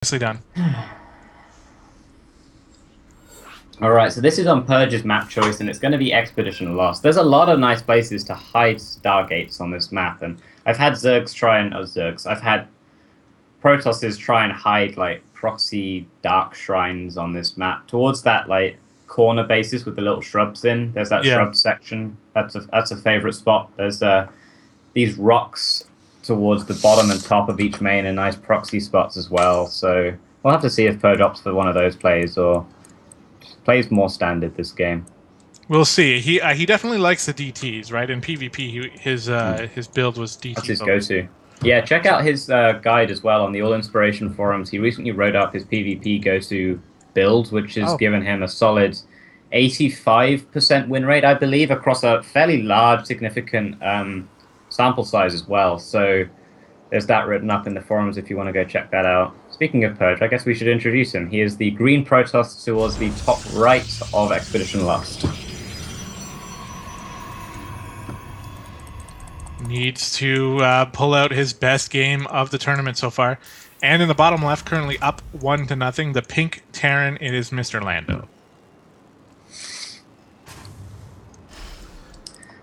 Nicely done. All right, so this is on Purge's map choice, and it's going to be Expedition Lost. There's a lot of nice places to hide Stargates on this map, and I've had I've had Protosses try and hide like proxy dark shrines on this map towards that like corner basis with the little shrubs in. There's that Yeah. shrub section. That's a favorite spot. There's these rocks towards the bottom and top of each main, and nice proxy spots as well. So we'll have to see if Purge opts for one of those plays or plays more standard this game. We'll see. He definitely likes the DTs, right? In PvP, Hmm. his build was That's DT his focused. go-to. Yeah, check out his guide as well on the All Inspiration forums. He recently wrote up his PvP go-to build, which has Oh, given him a solid 85% win rate, I believe, across a fairly large, significant sample size as well. So there's that written up in the forums if you want to go check that out. Speaking of Purge, I guess we should introduce him. He is the green Protoss towards the top right of Expedition Lost. needs to pull out his best game of the tournament so far. And in the bottom left, currently up 1-0. The pink Terran, it is MrLando.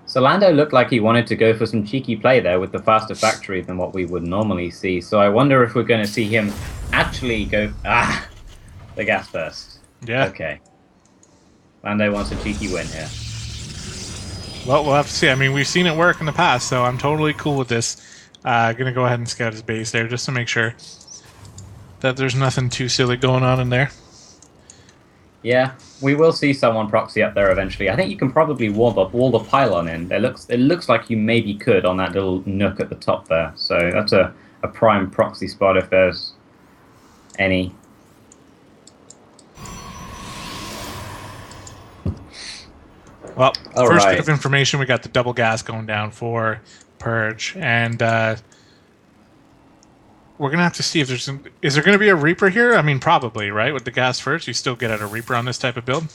So Lando looked like he wanted to go for some cheeky play there with the faster factory than what we would normally see. So I wonder if we're going to see him actually go... the gas burst. Yeah. Okay. Lando wants a cheeky win here. Well, we'll have to see. I mean, we've seen it work in the past, so I'm totally cool with this. Gonna go ahead and scout his base there just to make sure that there's nothing too silly going on in there. Yeah, we will see someone proxy up there eventually. I think you can probably wall the pylon in. It looks like you maybe could on that little nook at the top there. So that's a prime proxy spot if there's any. Well, All first bit right. of information, we got the double gas going down for Purge, and we're gonna have to see if there's is there gonna be a Reaper here? I mean, probably, right? With the gas first, you still get out a Reaper on this type of build.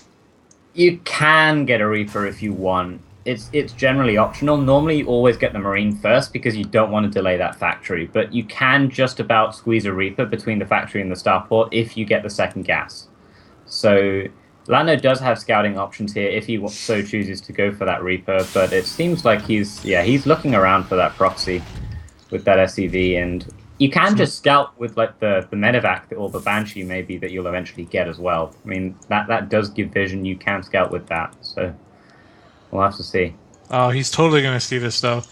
You can get a Reaper if you want. It's generally optional. Normally, you always get the Marine first because you don't want to delay that factory. But you can just about squeeze a Reaper between the factory and the starport if you get the second gas. So Lando does have scouting options here if he so chooses to go for that Reaper. But it seems like he's looking around for that proxy with that SCV, and you can just scout with like the medevac or the Banshee maybe that you'll eventually get as well. I mean that does give vision. You can scout with that, so we'll have to see. Oh, he's totally gonna see this though.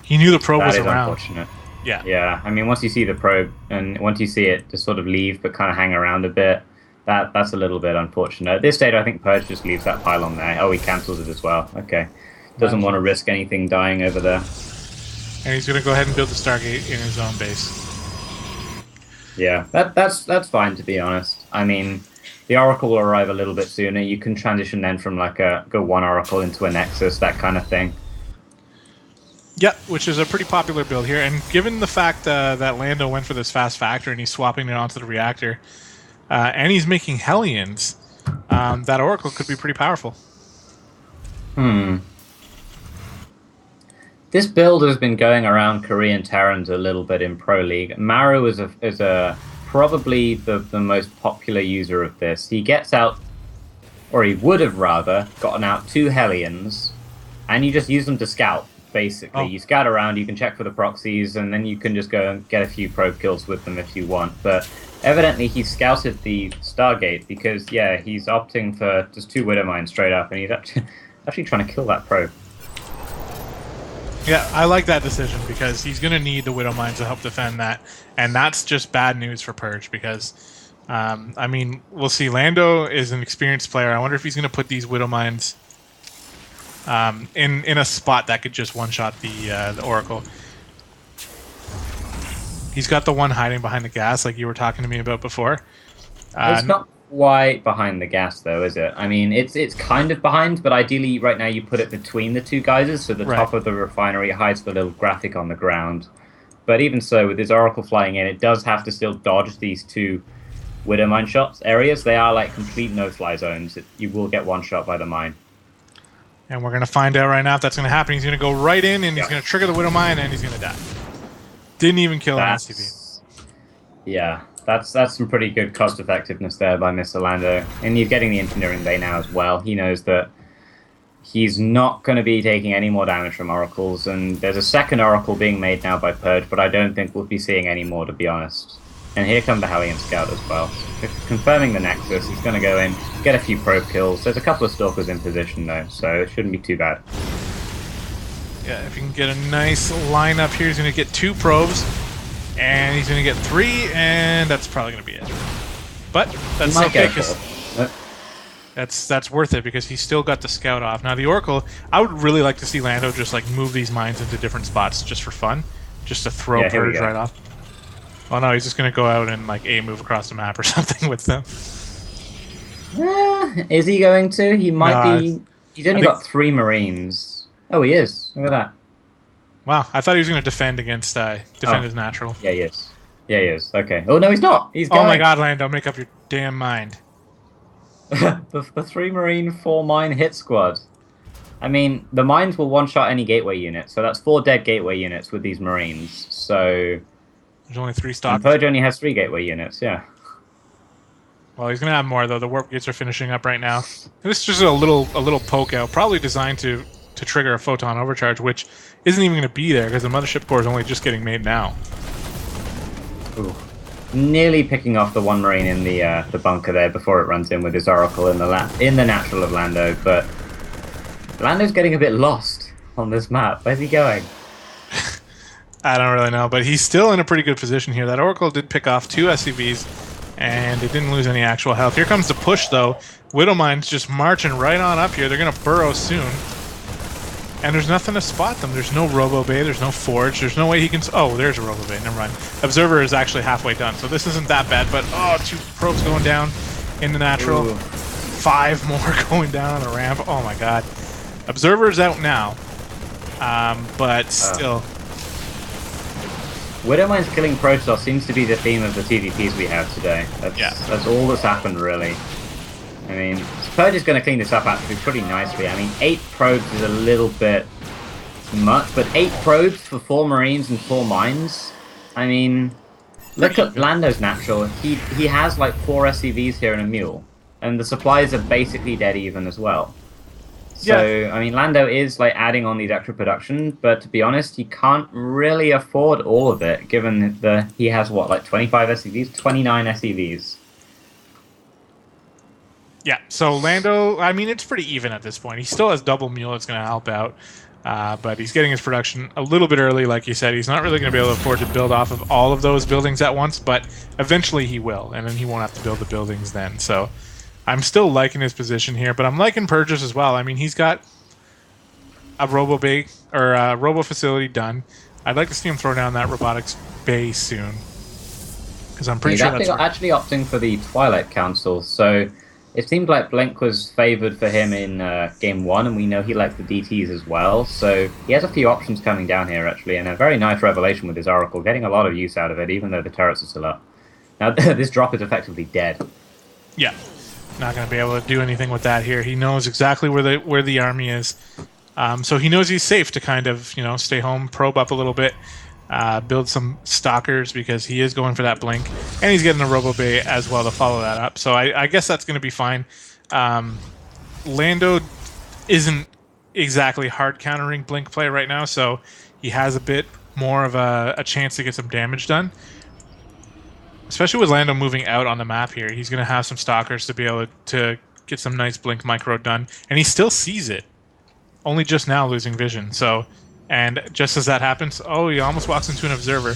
He knew the probe That was is around. unfortunate. Yeah. Yeah, I mean once you see the probe and once you see it just sort of leave but kind of hang around a bit, that's a little bit unfortunate. At this stage, I think Purge just leaves that pylon there. Oh, he cancels it as well. Okay, doesn't want to risk anything dying over there. And he's gonna go ahead and build the Stargate in his own base. Yeah, that's fine to be honest. I mean, the Oracle will arrive a little bit sooner. You can transition then from like go one Oracle into a Nexus, that kind of thing. Yep, which is a pretty popular build here. And given the fact that Lando went for this fast factor and he's swapping it onto the reactor, and he's making Hellions, that Oracle could be pretty powerful. This build has been going around Korean Terrans a little bit in Pro League. Maru is probably the most popular user of this. He gets out, or he would have rather gotten out 2 Hellions, and you just use them to scout. Basically, you scout around, you can check for the proxies, and then you can just go and get a few probe kills with them if you want. But evidently, he scouted the Stargate because, yeah, he's opting for just 2 Widow Mines straight up, and he's actually trying to kill that probe. Yeah, I like that decision because he's going to need the Widow Mines to help defend that. And that's just bad news for Purge because, I mean, we'll see. Lando is an experienced player. I wonder if he's going to put these Widow Mines in a spot that could just one-shot the Oracle. He's got the one hiding behind the gas like you were talking to me about before. It's not quite behind the gas, though, is it? I mean, it's kind of behind, but ideally, right now, you put it between the 2 geysers, so the top of the refinery hides the little graphic on the ground. But even so, with his Oracle flying in, it does have to still dodge these 2 Widow Mine shots areas. They are like complete no-fly zones. You will get one shot by the mine. And we're going to find out right now if that's going to happen. He's going to go right in, and he's going to trigger the Widow Mine, and he's going to die. Didn't even kill an SCV. Yeah, that's some pretty good cost effectiveness there by MrLando. And he's getting the Engineering Bay now as well. He knows that he's not going to be taking any more damage from Oracles, and there's a second Oracle being made now by Purge, but I don't think we'll be seeing any more, to be honest. And here come the Hellion Scout as well. Confirming the Nexus, he's going to go in, get a few probe kills. There's a couple of Stalkers in position, though, so it shouldn't be too bad. Yeah, if you can get a nice lineup here, he's going to get 2 probes, and he's going to get 3, and that's probably going to be it. But that's okay, because that's worth it, because he's still got the Scout off. Now, the Oracle, I would really like to see Lando just, like, move these mines into different spots just for fun, just to throw Purge right off. Oh no, he's just going to go out and, like, move across the map or something with them. Is he going to? He might be... He's only got 3 Marines. Oh, he is. Look at that. Wow, I thought he was going to defend against his natural. Yeah, he is. Yeah, he is. Okay. Oh, no, he's not. He's going. Oh my god, Lando, make up your damn mind. the 3 Marine, 4 Mine hit squad. I mean, the mines will one-shot any gateway unit, so that's 4 dead gateway units with these Marines. So... There's only 3 stocks. And Purge only has 3 gateway units, yeah. Well, he's going to have more, though. The warp gates are finishing up right now. This is just a little poke out, probably designed to trigger a photon overcharge, which isn't even going to be there because the mothership core is only just getting made now. Ooh. Nearly picking off the 1 Marine in the bunker there before it runs in with his Oracle in the natural of Lando, but Lando's getting a bit lost on this map. Where's he going? I don't really know, but he's still in a pretty good position here. That Oracle did pick off 2 SCVs, and it didn't lose any actual health. Here comes the push, though. Widowmine's just marching right on up here. They're going to burrow soon. And there's nothing to spot them. There's no Robo Bay, there's no Forge, there's no way he can... Oh, there's a Robo Bay, never mind. Observer is actually halfway done, so this isn't that bad, but 2 probes going down in the natural. Ooh. 5 more going down on the ramp. Oh my god. Observer's out now, but still... Widowmine's killing Protoss seems to be the theme of the TVPs we have today. That's all that's happened, really. I mean, Purge is going to clean this up actually pretty nicely. I mean, 8 probes is a little bit much, but 8 probes for 4 Marines and 4 mines? I mean, look at Lando's natural. He has like 4 SCVs here and a mule, and the supplies are basically dead even as well. So, yeah. I mean, Lando is like adding on these extra production, but to be honest, he can't really afford all of it, given that he has, what, like 25 SCVs? 29 SCVs. Yeah, so Lando, I mean, it's pretty even at this point. He still has double mule that's going to help out, but he's getting his production a little bit early, like you said. He's not really going to be able to afford to build off of all of those buildings at once, but eventually he will, and then he won't have to build the buildings then, so... I'm still liking his position here, but I'm liking Purge's as well. I mean, he's got a Robo Bay or a Robo Facility done. I'd like to see him throw down that Robotics Bay soon, because I'm pretty sure that's actually opting for the Twilight Council. So it seemed like Blink was favored for him in game 1, and we know he liked the DTs as well. So he has a few options coming down here actually, and a very nice revelation with his Oracle, getting a lot of use out of it, even though the turrets are still up. Now this drop is effectively dead. Yeah. Not going to be able to do anything with that here. He knows exactly where the army is, so he knows he's safe to kind of stay home, probe up a little bit, build some stalkers because he is going for that blink, and he's getting a Robo Bay as well to follow that up. So I guess that's going to be fine. Lando isn't exactly hard countering blink play right now, so he has a bit more of a chance to get some damage done. Especially with Lando moving out on the map here, he's going to have some stalkers to be able to get some nice blink micro done. And he still sees it, only just now losing vision. So, and just as that happens, oh, he almost walks into an observer.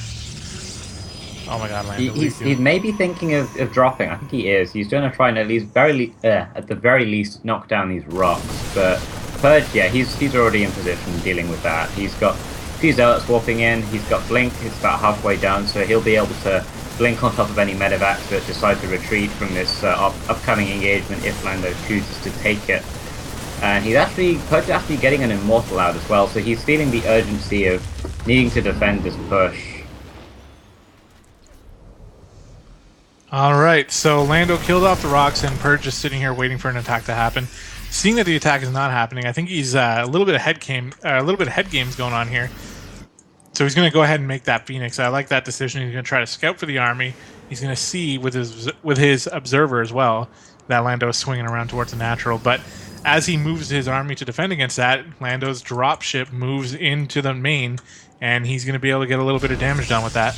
Oh my god, Lando. He's maybe thinking of dropping. I think he is. He's going to try and at the very least knock down these rocks. But Purge, yeah, he's already in position dealing with that. He's got a few zealots warping in. He's got blink. It's about halfway done, so he'll be able to blink on top of any medevacs that decide to retreat from this upcoming engagement if Lando chooses to take it. And Purge is actually getting an Immortal out as well, so he's feeling the urgency of needing to defend this push. Alright, so Lando killed off the rocks, and Purge is sitting here waiting for an attack to happen. Seeing that the attack is not happening, I think he's a little bit of head games going on here. So he's going to go ahead and make that Phoenix. I like that decision. He's going to try to scout for the army. He's going to see with his observer as well that Lando is swinging around towards the natural. But as he moves his army to defend against that, Lando's dropship moves into the main, and he's going to be able to get a little bit of damage done with that.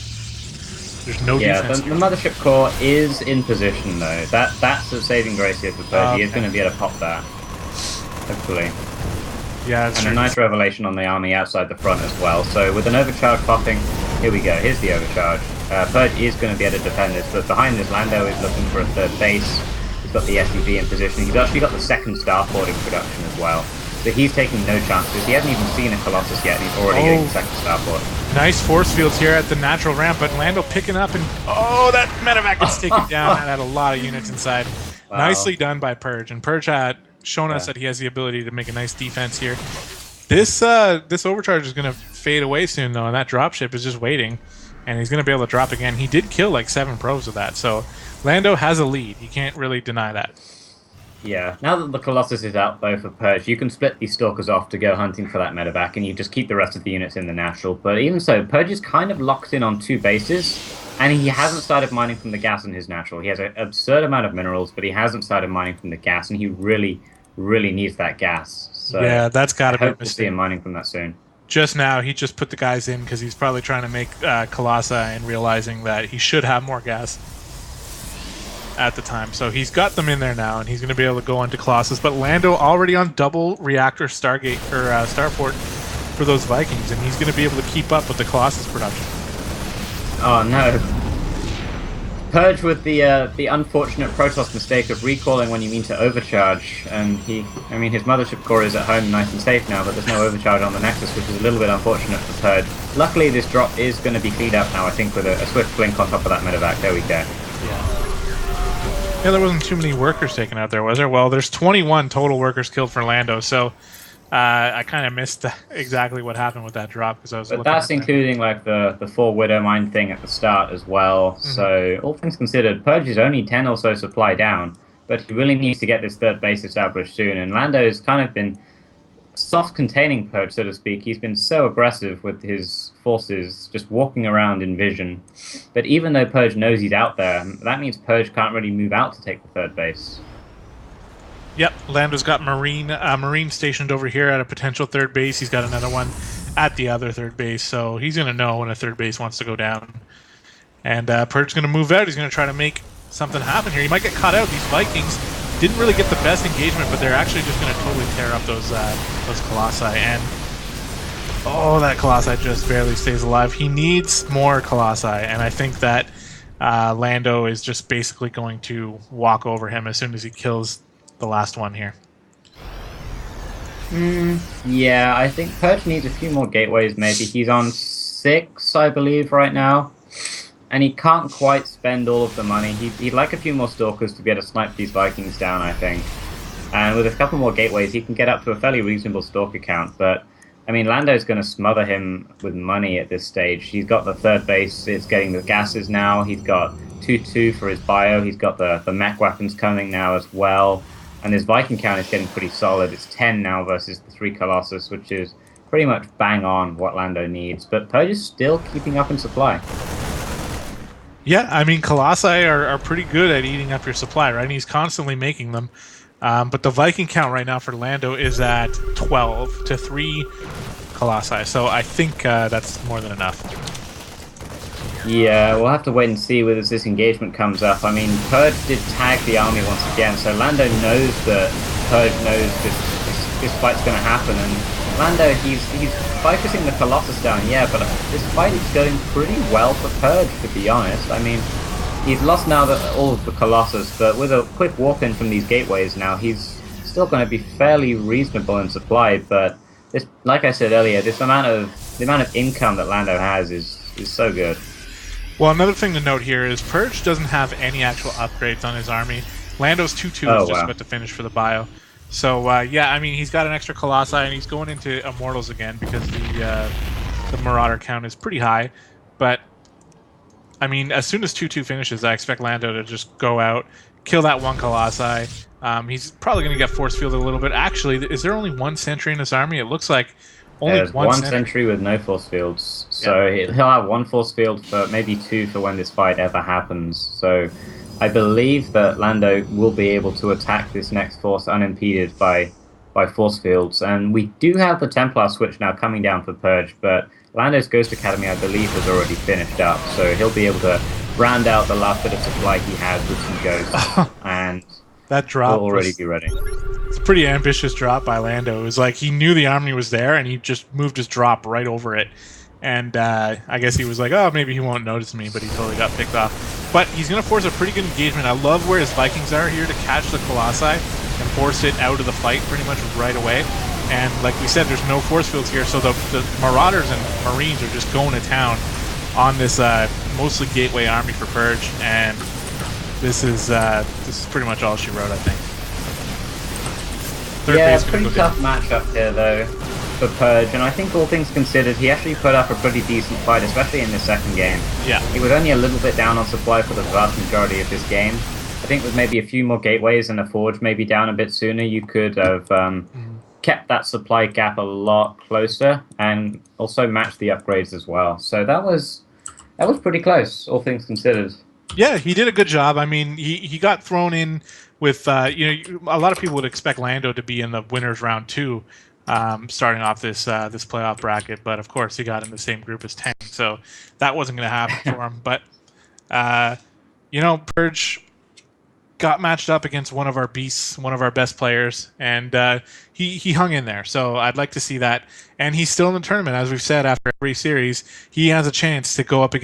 There's no defense the mothership core is in position though. That's the saving grace here for Purge. He is going to be able to pop that. Hopefully. Yeah, and a nice revelation on the army outside the front as well. So with an overcharge popping, here we go. Here's the overcharge. Purge is going to be able to defend this, but behind this, Lando is looking for a third base. He's got the SUV in position. He's actually got the second starport in production as well. So he's taking no chances. He hasn't even seen a Colossus yet, and he's already getting the second starport. Nice force fields here at the natural ramp, but Lando picking up, and that medevac gets taken down. That had a lot of units inside. Wow. Nicely done by Purge, and Purge had shown us that he has the ability to make a nice defense here. This overcharge is going to fade away soon, though, and that dropship is just waiting, and he's going to be able to drop again. He did kill like 7 probes with that, so Lando has a lead. You can't really deny that. Yeah, now that the Colossus is out, though, for Purge, you can split these Stalkers off to go hunting for that medevac, and you just keep the rest of the units in the natural. But even so, Purge is kind of locked in on 2 bases, and he hasn't started mining from the gas in his natural. He has an absurd amount of minerals, but he hasn't started mining from the gas, and he really needs that gas. So yeah, that's got to be a mistake. Hope to see him mining from that soon. Just now, he just put the guys in because he's probably trying to make Colossi and realizing that he should have more gas at the time. So he's got them in there now, and he's going to be able to go into Colossus. But Lando already on double reactor Stargate or Starport for those Vikings, and he's going to be able to keep up with the Colossus production. Oh no! Purge with the unfortunate Protoss mistake of recalling when you mean to overcharge, and his mothership core is at home nice and safe now, but there's no overcharge on the Nexus, which is a little bit unfortunate for Purge. Luckily, this drop is going to be cleaned up now, I think, with a swift blink on top of that medevac. There we go. Yeah, there wasn't too many workers taken out there, was there? Well, there's 21 total workers killed for Lando, so I kind of missed exactly what happened with that drop because I was. But that's including like the 4 Widow Mine thing at the start as well. Mm-hmm. So all things considered, Purge is only 10 or so supply down, but he really needs to get this third base established soon. And Lando's kind of been soft containing Purge, so to speak. He's been so aggressive with his forces, just walking around in vision. But even though Purge knows he's out there, that means Purge can't really move out to take the third base. Yep, Lando's got Marine stationed over here at a potential third base. He's got another one at the other third base, so he's going to know when a third base wants to go down. And Purge's going to move out. He's going to try to make something happen here. He might get caught out. These Vikings didn't really get the best engagement, but they're actually just going to totally tear up those Colossi. And that Colossi just barely stays alive. He needs more Colossi, and I think that Lando is just basically going to walk over him as soon as he kills the last one here. Yeah, I think Purge needs a few more gateways, maybe. He's on 6, I believe, right now. And he can't quite spend all of the money. He'd like a few more Stalkers to be able to snipe these Vikings down, I think. And with a couple more gateways, he can get up to a fairly reasonable Stalker count. But, I mean, Lando's going to smother him with money at this stage. He's got the third base. It's getting the gases now. He's got 2-2 for his bio. He's got the mech weapons coming now as well. And his Viking count is getting pretty solid. It's 10 now versus the 3 Colossus, which is pretty much bang on what Lando needs. But Purge is still keeping up in supply. Yeah, I mean, Colossi are pretty good at eating up your supply, right? And he's constantly making them. But the Viking count right now for Lando is at 12 to 3 Colossi. So I think that's more than enough. Yeah, we'll have to wait and see whether this engagement comes up. I mean, Purge did tag the army once again, so Lando knows that Purge knows this fight's going to happen. And Lando, he's focusing the Colossus down, yeah, but this fight is going pretty well for Purge, to be honest. I mean, he's lost now all of the Colossus, but with a quick walk-in from these gateways now, he's still going to be fairly reasonable in supply. But this, like I said earlier, the amount of income that Lando has is so good. Well, another thing to note here is Purge doesn't have any actual upgrades on his army. Lando's 2-2 is just about to finish for the bio. So, yeah, I mean, he's got an extra Colossi, and he's going into Immortals again because the Marauder count is pretty high. But, I mean, as soon as 2-2 finishes, I expect Lando to just go out, kill that one Colossi. He's probably going to get force fielded a little bit. Actually, is there only one sentry in this army? It looks like Only There's one one sentry. sentry with no force fields, Yeah. so he'll have one force field for maybe two for when this fight ever happens. So I believe that Lando will be able to attack this next force unimpeded by force fields. And we do have the Templar switch now coming down for Purge, but Lando's Ghost Academy, I believe, has already finished up, so he'll be able to round out the last bit of supply he has with some ghosts, and That he'll drop already was be ready. it's a pretty ambitious drop by Lando. It was like he knew the army was there and he just moved his drop right over it. And I guess he was like, oh, maybe he won't notice me, but he totally got picked off. But he's going to force a pretty good engagement. I love where his Vikings are here to catch the Colossi and force it out of the fight pretty much right away. And like we said, there's no force fields here, so the Marauders and Marines are just going to town on this mostly gateway army for Purge. And this is pretty much all she wrote, I think. Third Yeah, base gonna pretty go tough down. matchup here though for Purge, and I think all things considered, he actually put up a pretty decent fight, especially in the second game. Yeah. He was only a little bit down on supply for the vast majority of this game. I think with maybe a few more gateways and a forge maybe down a bit sooner, you could have kept that supply gap a lot closer and also matched the upgrades as well. So that was pretty close, all things considered. Yeah, he did a good job. I mean, he got thrown in with a lot of people would expect Lando to be in the winners round two, starting off this this playoff bracket, but of course he got in the same group as Tang, so that wasn't going to happen for him. But Purge got matched up against one of our beasts, one of our best players, and he hung in there. So I'd like to see that. And he's still in the tournament, as we've said after every series. He has a chance to go up against